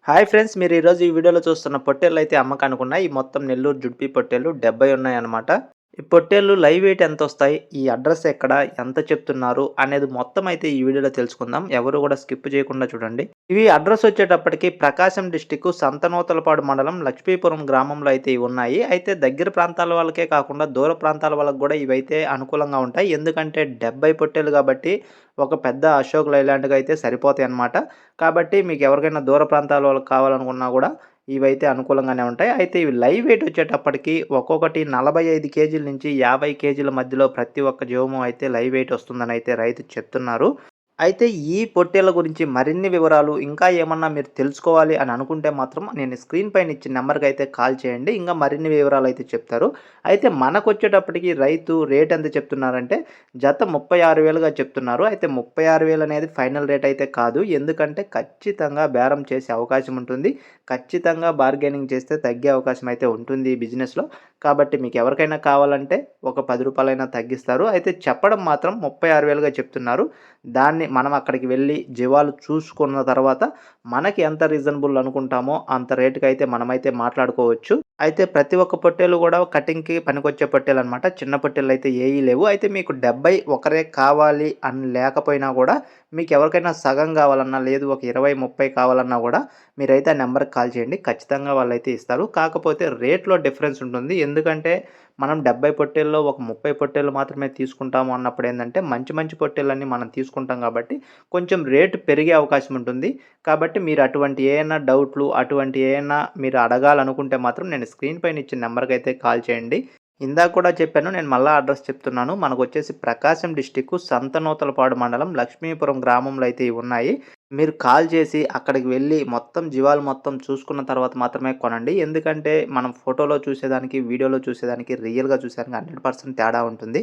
Hi friends, మీరు ఈరోజు ఈ వీడియోలో చూస్తున్న పొట్టేళ్ళైతే అమ్మకానికి ఉన్నాయి. ఈ మొత్తం నెల్లూరు జుడిపి పొట్టేళ్ళు 70 ఉన్నాయన్నమాట. ఈ పొట్టేళ్ళు లైవ్ వెయిట్ ఎంతొస్తాయి? ఈ అడ్రస్ ఎక్కడ? ఎంత చెప్తున్నారు? అనేది మొత్తం అయితే ఈ వీడియోలో తెలుసుకుందాం. ఎవరు కూడా స్కిప్ చేయకుండా చూడండి. ఇవి అడ్రస్ వచ్చేటప్పటికి ప్రకాశం డిస్టిక్ సంతనూతలపాడు మండలం లక్ష్మీపురం గ్రామంలో అయితే ఇవి ఉన్నాయి. అయితే దగ్గర ప్రాంతాల వాళ్ళకే కాకుండా దూర ప్రాంతాల వాళ్ళకి కూడా ఇవైతే అనుకూలంగా ఉంటాయి. ఎందుకంటే 70 పొట్టేళ్ళు కాబట్టి ఒక పెద్ద అశోక్ లైలాండ్‌గా అయితే సరిపోతాయన్నమాట. కాబట్టి మీకు ఎవరికైనా దూర ప్రాంతాల వాళ్ళకి కావాలనుకున్నా కూడా ఇవైతే అనుకూలంగానే ఉంటాయి. అయితే ఇవి లైవ్ వెయిట్ వచ్చేటప్పటికి ఒక్కొక్కటి 45 కేజీల నుంచి 50 కేజీల మధ్యలో ప్రతి ఒక్క జీవము అయితే లైవ్ వెయిట్ వస్తుందని అయితే రైతు చెప్తున్నారు. అయితే ఈ పొట్టేళ్ల గురించి మరిన్ని వివరాలు ఇంకా ఏమన్నా మీరు తెలుసుకోవాలి అని అనుకుంటే మాత్రం నేను స్క్రీన్ పైన ఇచ్చిన నెంబర్కి అయితే కాల్ చేయండి. ఇంకా మరిన్ని వివరాలు అయితే చెప్తారు. అయితే మనకొచ్చేటప్పటికి రైతు రేట్ ఎంత చెప్తున్నారంటే జత 36,000గా చెప్తున్నారు. అయితే 36,000 అనేది ఫైనల్ రేట్ అయితే కాదు. ఎందుకంటే ఖచ్చితంగా బేరం చేసే అవకాశం ఉంటుంది. ఖచ్చితంగా బార్గెనింగ్ చేస్తే తగ్గే అవకాశం అయితే ఉంటుంది ఈ బిజినెస్‌లో. కాబట్టి మీకు ఎవరికైనా కావాలంటే ఒక రూ. 10 తగ్గిస్తారు. అయితే చెప్పడం మాత్రం 36,000గా చెప్తున్నారు. దాన్ని మనం అక్కడికి వెళ్ళి జీవాలు చూసుకున్న తర్వాత మనకి ఎంత రీజనబుల్ అనుకుంటామో అంత రేటుకైతే మనమైతే మాట్లాడుకోవచ్చు. అయితే ప్రతి ఒక్క పొట్టేలు కూడా కటింగ్‌కి పనికొచ్చే పొట్టేలనమాట. చిన్న పొట్టేలైతే ఏయి లేవు. అయితే మీకు 70 ఒకరే కావాలి అని లేకపోయినా కూడా మీకు ఎవరికైనా సగం కావాలన్నా, లేదు ఒక 20, 30 కావాలన్నా కూడా మీరైతే ఆ నెంబర్‌కి కాల్ చేయండి. ఖచ్చితంగా వాళ్ళైతే ఇస్తారు. కాకపోతే రేట్‌లో డిఫరెన్స్ ఉంటుంది. ఎందుకంటే మనం 70 పొట్టేల్లో ఒక 30 పొట్టేళ్ళు మాత్రమే తీసుకుంటాము అన్నప్పుడు ఏందంటే మంచి మంచి పొట్టేళ్ళన్నీ మనం తీసుకుంటాం కాబట్టి కొంచెం రేటు పెరిగే అవకాశం ఉంటుంది. కాబట్టి మీరు అటువంటి ఏయన్నా డౌట్‌లు అటువంటి ఏయన్నా మీరు అడగాలనుకుంటే మాత్రం నేను స్క్రీన్ పైన ఇచ్చిన నెంబర్‌కైతే కాల్ చేయండి. ఇందాక కూడా చెప్పాను. నేను మళ్ళా అడ్రస్ చెప్తున్నాను. మనకొచ్చేసి ప్రకాశం డిస్ట్రిక్ట్ సంతనూతలపాడు మండలం లక్ష్మీపురం గ్రామంలో అయితే ఇవి ఉన్నాయి. మీరు కాల్ చేసి అక్కడికి వెళ్ళి మొత్తం జీవాలు మొత్తం చూసుకున్న తర్వాత మాత్రమే కొనండి. ఎందుకంటే మనం ఫోటోలో చూసేదానికి, వీడియోలో చూసేదానికి, రియల్‌గా చూసేదానికి 100% తేడా ఉంటుంది.